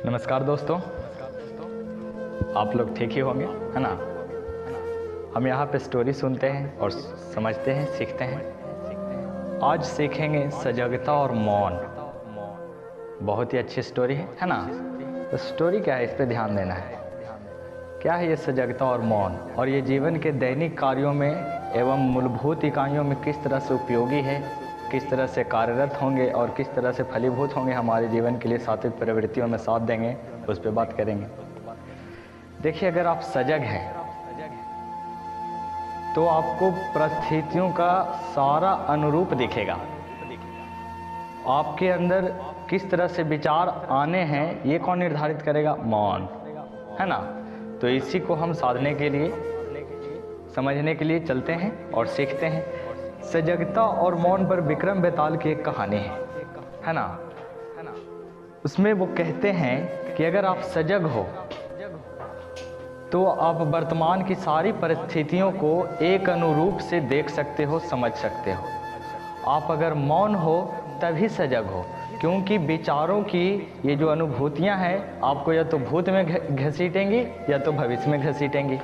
नमस्कार दोस्तों, आप लोग ठीक ही होंगे, है ना। हम यहाँ पे स्टोरी सुनते हैं और समझते हैं, सीखते हैं। आज सीखेंगे सजगता और मौन। बहुत ही अच्छी स्टोरी है ना। तो स्टोरी क्या है, इस पे ध्यान देना है। क्या है ये सजगता और मौन, और ये जीवन के दैनिक कार्यों में एवं मूलभूत इकाइयों में किस तरह से उपयोगी है, किस तरह से कार्यरत होंगे और किस तरह से फलीभूत होंगे, हमारे जीवन के लिए सात्विक प्रवृत्तियों में साथ देंगे, उस पर बात करेंगे। देखिए, अगर आप सजग हैं तो आपको परिस्थितियों का सारा अनुरूप दिखेगा। आपके अंदर किस तरह से विचार आने हैं, ये कौन निर्धारित करेगा? मौन, है ना। तो इसी को हम साधने के लिए, समझने के लिए चलते हैं और सीखते हैं। सजगता और मौन पर विक्रम बेताल की एक कहानी है ना। उसमें वो कहते हैं कि अगर आप सजग हो तो आप वर्तमान की सारी परिस्थितियों को एक अनुरूप से देख सकते हो, समझ सकते हो। आप अगर मौन हो तभी सजग हो, क्योंकि विचारों की ये जो अनुभूतियां हैं आपको या तो भूत में घसीटेंगी या तो भविष्य में घसीटेंगी।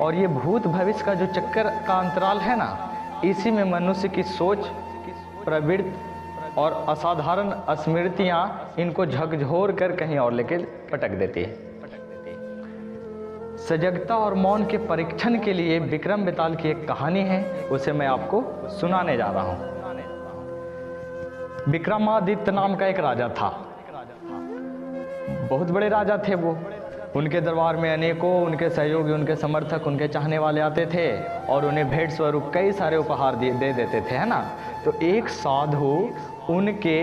और ये भूत भविष्य का जो चक्कर का अंतराल है ना, इसी में मनुष्य की सोच, प्रवृत्ति और असाधारण स्मृतियाँ इनको झकझोर कर कहीं और लेके पटक देती है। सजगता और मौन के परीक्षण के लिए विक्रम बेताल की एक कहानी है, उसे मैं आपको सुनाने जा रहा हूँ। विक्रमादित्य नाम का एक राजा था। बहुत बड़े राजा थे वो। उनके दरबार में अनेकों उनके सहयोगी, उनके समर्थक, उनके चाहने वाले आते थे और उन्हें भेंट स्वरूप कई सारे उपहार दे देते थे, है ना। तो एक साधु उनके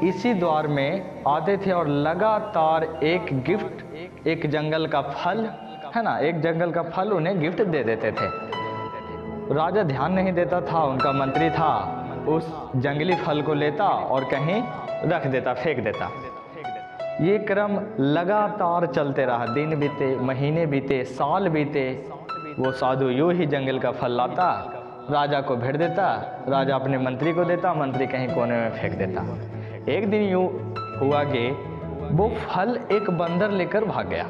इसी द्वार में आते थे और लगातार एक गिफ्ट, एक जंगल का फल, है ना, एक जंगल का फल उन्हें गिफ्ट दे देते थे। राजा ध्यान नहीं देता था, उनका मंत्री था, उस जंगली फल को लेता और कहीं रख देता, फेंक देता। ये क्रम लगातार चलते रहा। दिन बीते, महीने बीते, साल बीते। वो साधु यूं ही जंगल का फल लाता, राजा को भेंट देता, राजा अपने मंत्री को देता, मंत्री कहीं कोने में फेंक देता। एक दिन यूं हुआ कि वो फल एक बंदर लेकर भाग गया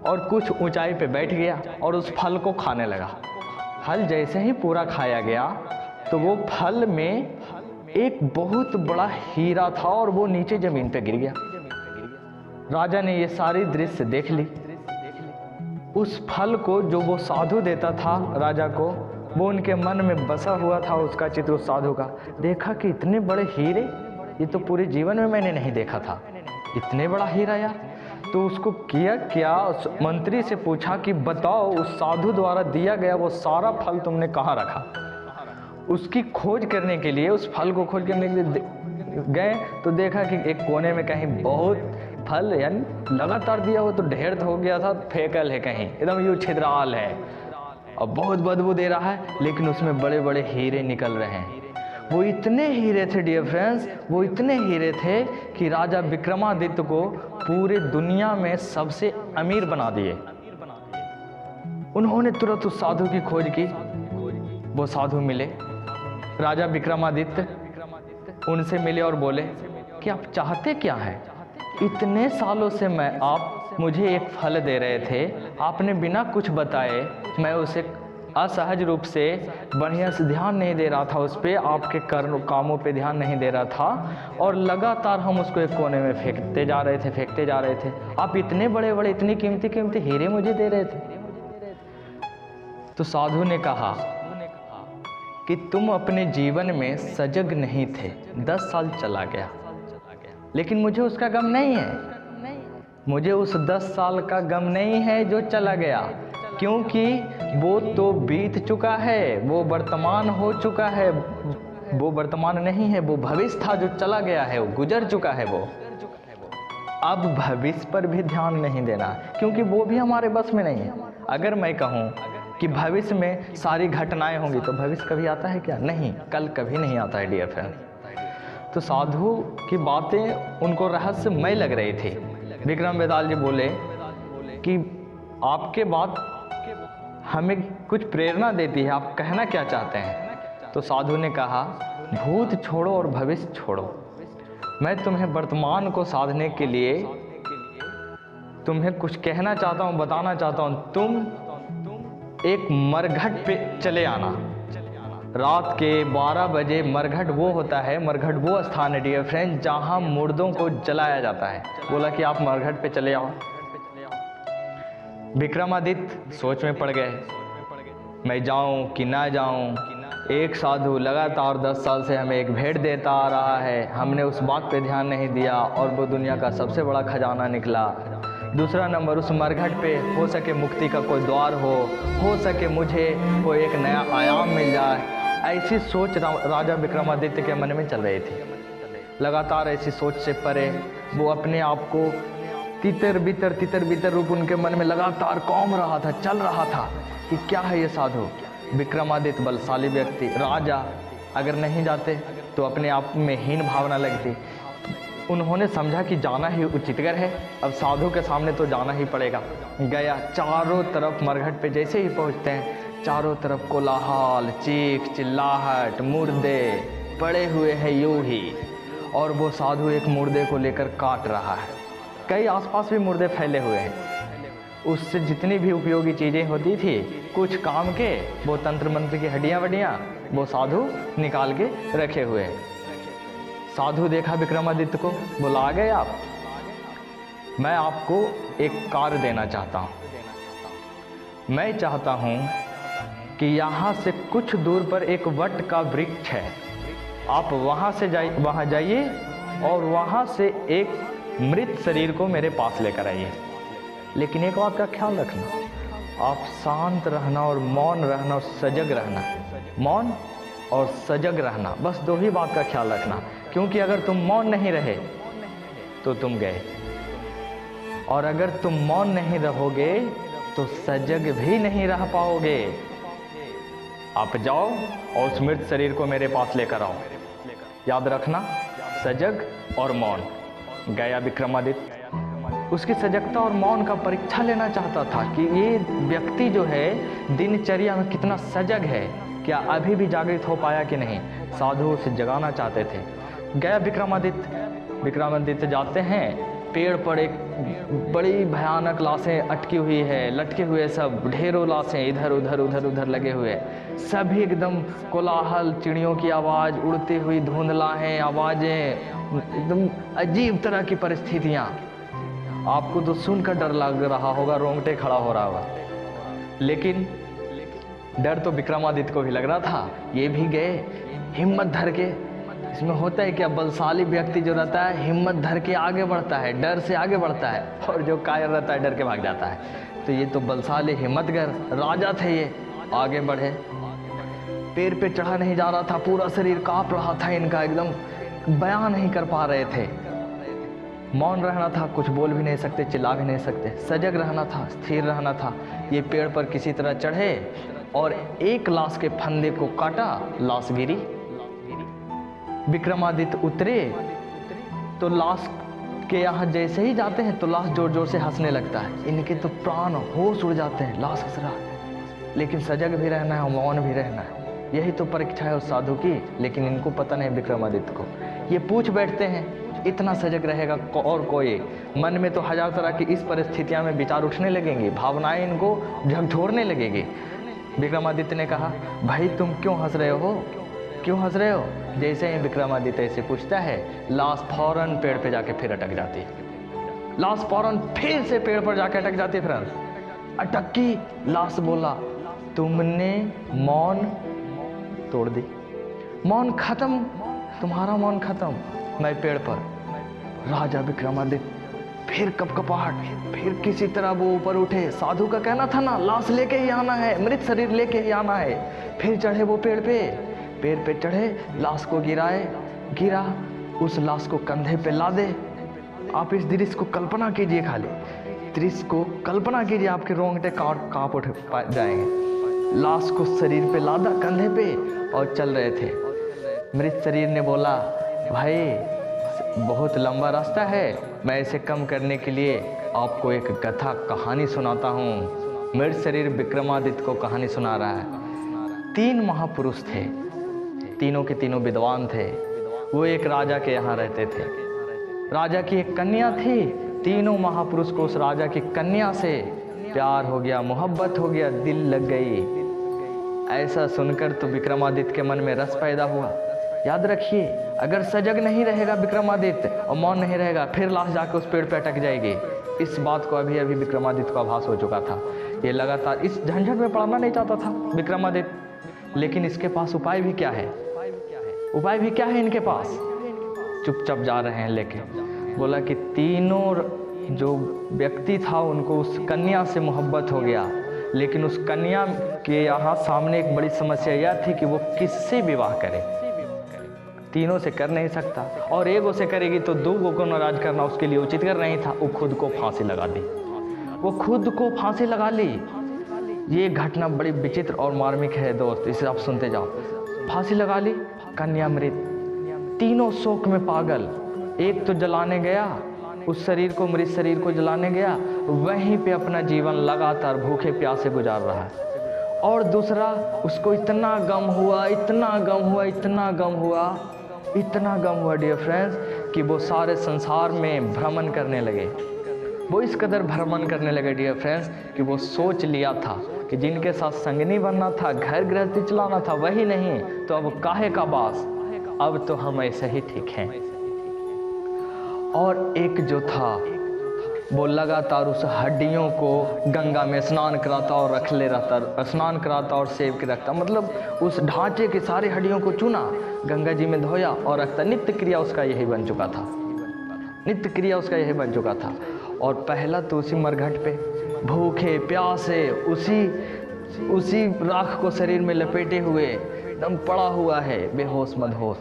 और कुछ ऊंचाई पे बैठ गया और उस फल को खाने लगा। फल जैसे ही पूरा खाया गया तो वो फल में एक बहुत बड़ा हीरा था और वो नीचे जमीन पे गिर गया। राजा ने ये सारी दृश्य देख ली। उस फल को जो वो साधु देता था राजा को, वो उनके मन में बसा हुआ था, उसका चित्र उस साधु का। देखा कि इतने बड़े हीरे, ये तो पूरे जीवन में मैंने नहीं देखा था, इतने बड़ा हीरा यार। तो उसको किया क्या, उस मंत्री से पूछा कि बताओ, उस साधु द्वारा दिया गया वो सारा फल तुमने कहाँ रखा? उसकी खोज करने के लिए, उस फल को खोज करने के लिए गए तो देखा कि एक कोने में कहीं बहुत फल, यानी लगातार दिया हो तो ढेर हो गया था, फेकल है कहीं, एकदम यूं छिद्राल है और बहुत बदबू दे रहा है, लेकिन उसमें बड़े बड़े हीरे निकल रहे हैं। वो इतने हीरे थे डियर फ्रेंड्स, वो इतने हीरे थे कि राजा विक्रमादित्य को पूरे दुनिया में सबसे अमीर बना दिए। उन्होंने तुरंत उस साधु की खोज की। वो साधु मिले, राजा विक्रमादित्य उनसे मिले और बोले कि आप चाहते क्या हैं? इतने सालों से आप मुझे एक फल दे रहे थे, आपने बिना कुछ बताए, मैं उसे असहज रूप से बढ़िया से ध्यान नहीं दे रहा था, उस पर आपके कामों पे ध्यान नहीं दे रहा था और लगातार हम उसको एक कोने में फेंकते जा रहे थे। आप इतने बड़े बड़े, इतनी कीमती कीमती हीरे मुझे दे रहे थे। तो साधु ने कहा कि तुम अपने जीवन में सजग नहीं थे, 10 साल चला गया, लेकिन मुझे उसका गम नहीं है। मुझे उस 10 साल का गम नहीं है जो चला गया, क्योंकि वो तो बीत चुका है, वो वर्तमान हो चुका है। वो वर्तमान नहीं है, वो भविष्य था जो चला गया है, वो गुजर चुका है। वो अब भविष्य पर भी ध्यान नहीं देना, क्योंकि वो भी हमारे बस में नहीं है। अगर मैं कहूँ कि भविष्य में सारी घटनाएं होंगी तो भविष्य कभी आता है क्या? नहीं, कल कभी नहीं आता है डियर फ्रेंड। तो साधु की बातें उनको रहस्यमय लग रही थी। विक्रम बेताल जी बोले कि आपके बात हमें कुछ प्रेरणा देती है, आप कहना क्या चाहते हैं? तो साधु ने कहा, भूत छोड़ो और भविष्य छोड़ो, मैं तुम्हें वर्तमान को साधने के लिए तुम्हें कुछ कहना चाहता हूँ, बताना चाहता हूँ। तुम एक मरघट पे चले आना। रात के 12 बजे मरघट वो होता है, मरघट वो स्थान है डियर फ्रेंड जहाँ मुर्दों को जलाया जाता है। बोला कि आप मरघट पे चले आओ। विक्रमादित्य सोच में पड़ गए, मैं जाऊं कि ना जाऊं। एक साधु लगातार 10 साल से हमें एक भेंट देता आ रहा है, हमने उस बात पे ध्यान नहीं दिया और वो दुनिया का सबसे बड़ा खजाना निकला। दूसरा नंबर, उस मरघट पे हो सके मुक्ति का कोई द्वार हो सके मुझे कोई एक नया आयाम मिल जाए। ऐसी सोच राजा विक्रमादित्य के मन में चल रही थी। लगातार ऐसी सोच से परे वो अपने आप को तितर बितर रूप उनके मन में लगातार कौम रहा था, चल रहा था कि क्या है ये साधु। विक्रमादित्य बलशाली व्यक्ति, राजा, अगर नहीं जाते तो अपने आप में हीन भावना लगती। उन्होंने समझा कि जाना ही उचितकर है, अब साधु के सामने तो जाना ही पड़ेगा। गया, चारों तरफ मरघट पे जैसे ही पहुंचते हैं चारों तरफ कोलाहल, चीख चिल्लाहट, मुर्दे पड़े हुए हैं यूं ही, और वो साधु एक मुर्दे को लेकर काट रहा है। कई आसपास भी मुर्दे फैले हुए हैं। उससे जितनी भी उपयोगी चीज़ें होती थी कुछ काम के, वो तंत्र मंत्र की हड्डियाँ वड्डियाँ वो साधु निकाल के रखे हुए हैं। साधु देखा विक्रमादित्य को, बोला आ गए आप, मैं आपको एक कार्य देना चाहता हूँ। मैं चाहता हूँ कि यहाँ से कुछ दूर पर एक वट का वृक्ष है, आप वहाँ जाइए और वहाँ से एक मृत शरीर को मेरे पास लेकर आइए। लेकिन एक बात का ख्याल रखना, आप शांत रहना और मौन रहना और सजग रहना। मौन और सजग रहना, बस 2 ही बात का ख्याल रखना। क्योंकि अगर तुम मौन नहीं रहे तो तुम गए, और अगर तुम मौन नहीं रहोगे तो सजग भी नहीं रह पाओगे। आप जाओ और उस मृत शरीर को मेरे पास लेकर आओ। याद रखना, सजग और मौन। गया विक्रमादित्य, उसकी सजगता और मौन का परीक्षा लेना चाहता था कि ये व्यक्ति जो है दिनचर्या में कितना सजग है, क्या अभी भी जागृत हो पाया कि नहीं। साधु उसे जगाना चाहते थे। गया विक्रमादित्य जाते हैं, पेड़ पर एक बड़ी भयानक लाशें अटकी हुई है, लटके हुए सब ढेरों लाशें इधर उधर लगे हुए, सभी एकदम कोलाहल, चिड़ियों की आवाज़, उड़ती हुई धुंधलाहें आवाज़ें, एकदम अजीब तरह की परिस्थितियाँ। आपको तो सुनकर डर लग रहा होगा, रोंगटे खड़ा हो रहा होगा। लेकिन डर तो विक्रमादित्य को भी लग रहा था। ये भी गए हिम्मत धर के। इसमें होता है कि बलशाली व्यक्ति जो रहता है हिम्मत धर के आगे बढ़ता है, डर से आगे बढ़ता है, और जो कायर रहता है डर के भाग जाता है। तो ये तो बलशाली हिम्मतगर राजा थे, ये आगे बढ़े। पैर पे चढ़ा नहीं जा रहा था, पूरा शरीर कांप रहा था इनका, एकदम बयान नहीं कर पा रहे थे। मौन रहना था, कुछ बोल भी नहीं सकते, चिल्ला भी नहीं सकते, सजग रहना था, स्थिर रहना था। ये पेड़ पर किसी तरह चढ़े और एक लाश के फंदे को काटा, लाश गिरी। विक्रमादित्य उतरे तो लाश के यहाँ जैसे ही जाते हैं तो लाश जोर जोर से हंसने लगता है। इनके तो प्राण होश उड़ जाते हैं, लाश हंस रहा है। लेकिन सजग भी रहना है, मौन भी रहना है, यही तो परीक्षा है उस साधु की। लेकिन इनको पता नहीं विक्रमादित्य को। ये पूछ बैठते हैं इतना सजग रहेगा और कोई। मन में तो 1000 तरह की इस परिस्थितियां में विचार उठने लगेंगे, भावनाएं इनको झकझोरने लगेगी। विक्रमादित्य ने कहा, भाई तुम क्यों हंस रहे हो, क्यों हंस रहे हो। जैसे ही विक्रमादित्य ऐसे पूछता है, लाश फौरन पेड़ पे जाके फिर अटक जाती है। लाश फौरन फिर से पेड़ पर जाके अटक जाती है। फ्रेंड्स, अटकी लाश बोला, तुमने मौन तोड़ दी, मौन खत्म, तुम्हारा मौन खत्म। मैं पेड़ पर। राजा विक्रमादित्य फिर कपकपाहट, फिर किसी तरह वो ऊपर उठे। साधु का कहना था ना, लाश लेके ही आना है, मृत शरीर लेके ही आना है। फिर चढ़े वो पेड़ पे चढ़े, लाश को गिरा, उस लाश को कंधे पे लादे। आप इस दृश्य को कल्पना कीजिए, खाली दृश्य को कल्पना कीजिए, आपके रोंगटे कांप उठ जाएंगे। लाश को शरीर पे लादा, कंधे पे, और चल रहे थे। मृत शरीर ने बोला, भाई बहुत लंबा रास्ता है, मैं इसे कम करने के लिए आपको एक कथा कहानी सुनाता हूँ। मृत शरीर विक्रमादित्य को कहानी सुना रहा है। 3 महापुरुष थे, तीनों के तीनों विद्वान थे। वो एक राजा के यहाँ रहते थे। राजा की एक कन्या थी, तीनों महापुरुष को उस राजा की कन्या से प्यार हो गया, मोहब्बत हो गया, दिल लग गई। ऐसा सुनकर तो विक्रमादित्य के मन में रस पैदा हुआ। याद रखिए, अगर सजग नहीं रहेगा विक्रमादित्य और मौन नहीं रहेगा, फिर लाश जाकर उस पेड़ पे अटक जाएगी। इस बात को अभी अभी विक्रमादित्य को आभास हो चुका था। ये लगातार इस झंझट में पड़ना नहीं चाहता था विक्रमादित्य, लेकिन इसके पास उपाय भी क्या है? उपाय भी क्या है इनके पास? चुपचाप जा रहे हैं लेके। बोला कि तीनों जो व्यक्ति था उनको उस कन्या से मोहब्बत हो गया, लेकिन उस कन्या के यहाँ सामने एक बड़ी समस्या यह थी कि वो किससे विवाह करे। तीनों से कर नहीं सकता, और एगो से करेगी तो दो को नाराज करना उसके लिए उचित कर नहीं था। वो खुद को फांसी लगा दी, वो खुद को फांसी लगा ली। ये घटना बड़ी विचित्र और मार्मिक है दोस्त, इसे आप सुनते जाओ। फांसी लगा ली, कन्या मृत, तीनों शोक में पागल। एक तो जलाने गया, उस शरीर को, मृत शरीर को जलाने गया, वहीं पे अपना जीवन लगातार भूखे प्यासे गुजार रहा है। और दूसरा, उसको इतना गम हुआ, इतना गम हुआ, इतना गम हुआ, इतना गम हुआ डियर फ्रेंड्स, कि वो सारे संसार में भ्रमण करने लगे। वो इस कदर भ्रमण करने लगे डियर फ्रेंड्स कि वो सोच लिया था कि जिनके साथ संगनी बनना था, घर गृहस्थी चलाना था, वही नहीं तो अब काहे का बास, अब तो हम ऐसे ही ठीक हैं। और एक जो था वो लगातार उस हड्डियों को गंगा में स्नान कराता और रख ले रहता, स्नान कराता और सेव के रखता, मतलब उस ढांचे की सारी हड्डियों को चुना, गंगा जी में धोया और रखता। नित्य क्रिया उसका यही बन चुका था, नित्य क्रिया उसका यही बन चुका था। और पहला तो उसी मरघट पे भूखे प्यासे उसी राख को शरीर में लपेटे हुए एकदम पड़ा हुआ है, बेहोश मदहोश।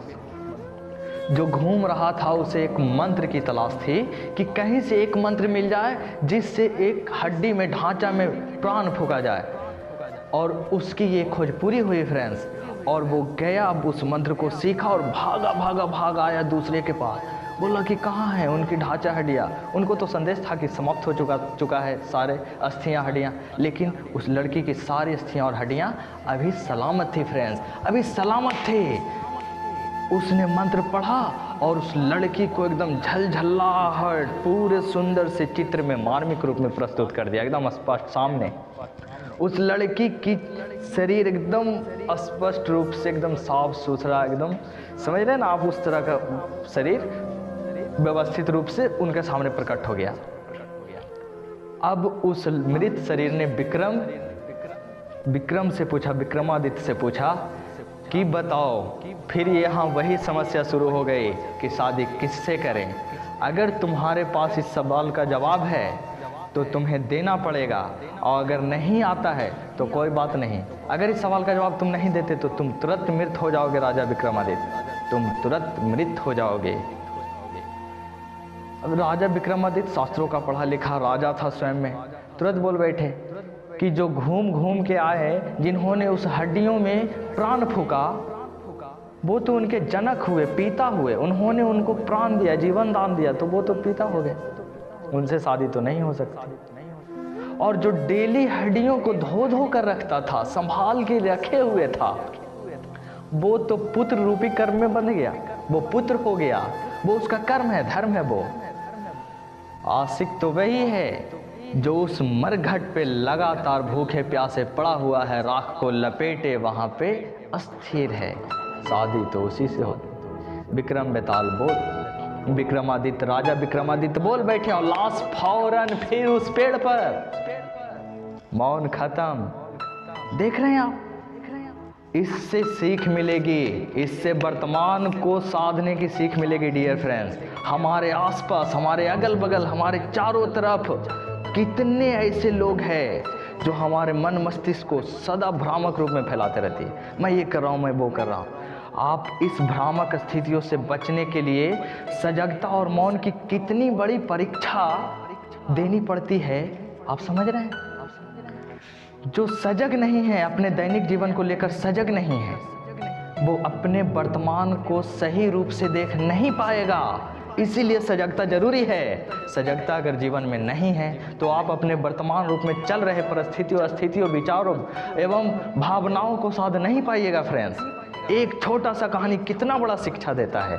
जो घूम रहा था उसे एक मंत्र की तलाश थी कि कहीं से एक मंत्र मिल जाए जिससे एक हड्डी में, ढांचा में प्राण फूंका जाए। और उसकी ये खोज पूरी हुई फ्रेंड्स, और वो गया, अब उस मंत्र को सीखा और भागा आया दूसरे के पास। बोला कि कहाँ है उनकी ढांचा हड्डियाँ। उनको तो संदेश था कि समाप्त हो चुका है सारे अस्थियाँ हड्डियाँ, लेकिन उस लड़की की सारी अस्थियाँ और हड्डियाँ अभी सलामत थी फ्रेंड्स, अभी सलामत थी। उसने मंत्र पढ़ा और उस लड़की को एकदम झलझलाहट पूरे सुंदर से चित्र में, मार्मिक रूप में प्रस्तुत कर दिया, एकदम स्पष्ट सामने। उस लड़की की शरीर एकदम स्पष्ट रूप से, एकदम साफ सुथरा, एकदम समझ रहे हैं ना आप, उस तरह का शरीर व्यवस्थित रूप से उनके सामने प्रकट हो गया। अब उस मृत शरीर ने विक्रम से पूछा, विक्रमादित्य से पूछा कि बताओ, फिर यहाँ वही समस्या शुरू हो गई कि शादी किससे करें। अगर तुम्हारे पास इस सवाल का जवाब है तो तुम्हें देना पड़ेगा, और अगर नहीं आता है तो कोई बात नहीं। अगर इस सवाल का जवाब तुम नहीं देते तो तुम तुरंत मृत हो जाओगे राजा विक्रमादित्य, तुम तुरंत मृत हो जाओगे। अब राजा विक्रमादित्य शास्त्रों का पढ़ा लिखा राजा था स्वयं में, तुरंत बोल बैठे कि जो घूम घूम के आए, जिन्होंने उस हड्डियों में प्राण फूका, वो तो उनके जनक हुए, पिता हुए, उन्होंने उनको प्राण दिया, जीवन दान दिया, तो वो तो पिता हो गए, उनसे शादी तो नहीं हो सकती। और जो डेली हड्डियों को धो धो कर रखता था, संभाल के रखे हुए था, वो तो पुत्र रूपी कर्म में बन गया, वो पुत्र हो गया, वो उसका कर्म है, धर्म है। वो आशिक तो वही है जो उस मरघट पे लगातार भूखे प्यासे पड़ा हुआ है, राख को लपेटे वहां पे अस्थिर है। शादी तो उसी से होती। विक्रम बेताल बोल, विक्रमादित्य, राजा विक्रमादित्य बोल बैठे और लाश फौरन फिर उस पेड़ पर। मौन खत्म। देख रहे हैं आप, इससे सीख मिलेगी, इससे वर्तमान को साधने की सीख मिलेगी डियर फ्रेंड्स। हमारे आसपास, हमारे अगल बगल, हमारे चारों तरफ कितने ऐसे लोग हैं जो हमारे मन मस्तिष्क को सदा भ्रामक रूप में फैलाते रहती है। मैं ये कर रहा हूँ, मैं वो कर रहा हूँ। आप इस भ्रामक स्थितियों से बचने के लिए सजगता और मौन की कितनी बड़ी परीक्षा देनी पड़ती है, आप समझ रहे हैं? जो सजग नहीं है, अपने दैनिक जीवन को लेकर सजग नहीं है, वो अपने वर्तमान को सही रूप से देख नहीं पाएगा। इसीलिए सजगता जरूरी है। सजगता अगर जीवन में नहीं है तो आप अपने वर्तमान रूप में चल रहे परिस्थितियों, स्थितियों, विचारों एवं भावनाओं को साध नहीं पाइएगा फ्रेंड्स। एक छोटा सा कहानी कितना बड़ा शिक्षा देता है।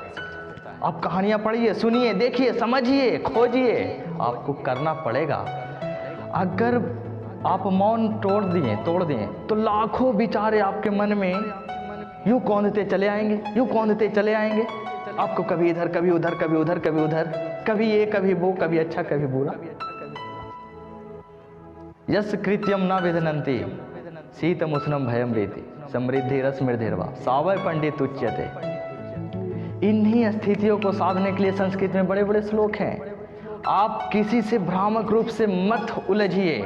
आप कहानियाँ पढ़िए, सुनिए, देखिए, समझिए, खोजिए, आपको करना पड़ेगा। अगर आप मौन तोड़ दिए तो लाखों विचारे आपके मन में यूँ कौंधते चले आएंगे, आपको कभी इधर, कभी उधर, कभी उधर, कभी उधर, कभी ये, कभी वो, कभी अच्छा, कभी बुरा। यस कृत्यम न विधनन्ति शीतम उष्णम भयम रीति समृद्धि रसमृद्धिर्वा सावय पंडित उच्यते। इन्हीं स्थितियों को साधने के लिए संस्कृत में बड़े बड़े श्लोक हैं। आप किसी से भ्रामक रूप से मत उलझिए।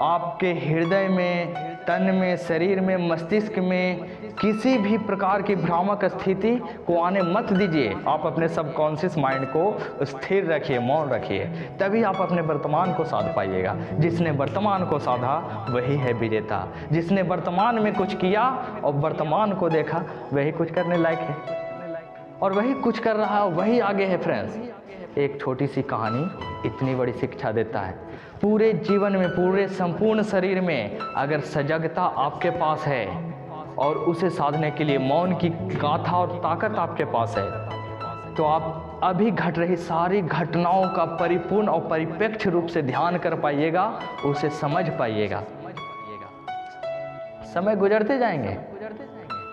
आपके हृदय में, तन में, शरीर में, मस्तिष्क में किसी भी प्रकार की भ्रामक स्थिति को आने मत दीजिए। आप अपने सबकॉन्शियस माइंड को स्थिर रखिए, मौन रखिए, तभी आप अपने वर्तमान को साध पाइएगा। जिसने वर्तमान को साधा वही है विजेता। जिसने वर्तमान में कुछ किया और वर्तमान को देखा वही कुछ करने लायक है, और वही कुछ कर रहा है, वही आगे है। फ्रेंड्स, एक छोटी सी कहानी इतनी बड़ी शिक्षा देता है। पूरे जीवन में, पूरे संपूर्ण शरीर में अगर सजगता आपके पास है और उसे साधने के लिए मौन की गाथा और ताकत आपके पास है, तो आप अभी घट रही सारी घटनाओं का परिपूर्ण और परिप्रेक्ष्य रूप से ध्यान कर पाइएगा, उसे समझ पाइएगा। समय गुजरते जाएंगे।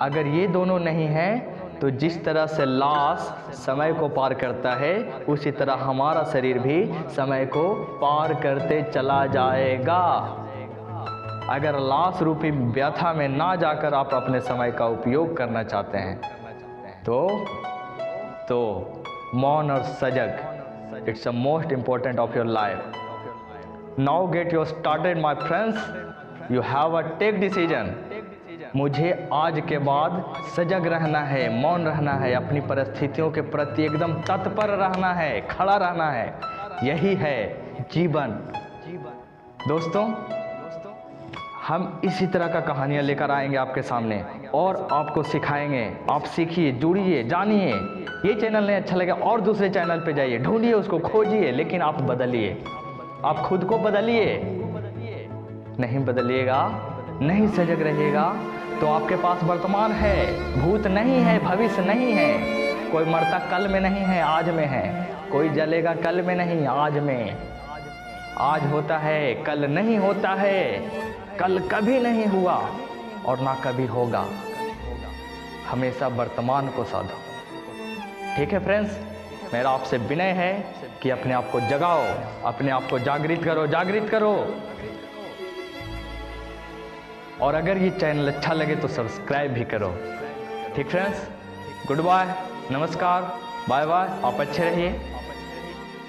अगर ये दोनों नहीं है तो जिस तरह से लाश समय को पार करता है, उसी तरह हमारा शरीर भी समय को पार करते चला जाएगा। अगर लाश रूपी व्यथा में ना जाकर आप अपने समय का उपयोग करना चाहते हैं तो मौन और सजग, it's a most important of your life. Now get your started my friends, you have a take decision. मुझे आज के बाद सजग रहना है, मौन रहना है, अपनी परिस्थितियों के प्रति एकदम तत्पर रहना है, खड़ा रहना है। यही है जीवन। दोस्तों, हम इसी तरह का कहानियाँ लेकर आएंगे आपके सामने और आपको सिखाएंगे। आप सीखिए, जुड़िए, जानिए। ये चैनल नहीं अच्छा लगे और दूसरे चैनल पे जाइए, ढूंढिए, उसको खोजिए, लेकिन आप बदलिए। आप खुद को बदलिए। नहीं बदलिएगा, नहीं सजग रहिएगा तो आपके पास वर्तमान है, भूत नहीं है, भविष्य नहीं है। कोई मरता कल में नहीं है, आज में है। कोई जलेगा कल में नहीं, आज में। आज होता है, कल नहीं होता है, कल कभी नहीं हुआ और ना कभी होगा। हमेशा वर्तमान को साधो। ठीक है फ्रेंड्स, मेरा आपसे विनय है कि अपने आप को जगाओ, अपने आप को जागृत करो, जागृत करो। और अगर ये चैनल अच्छा लगे तो सब्सक्राइब भी करो। ठीक फ्रेंड्स, गुड बाय, नमस्कार, बाय बाय। आप अच्छे रहिए।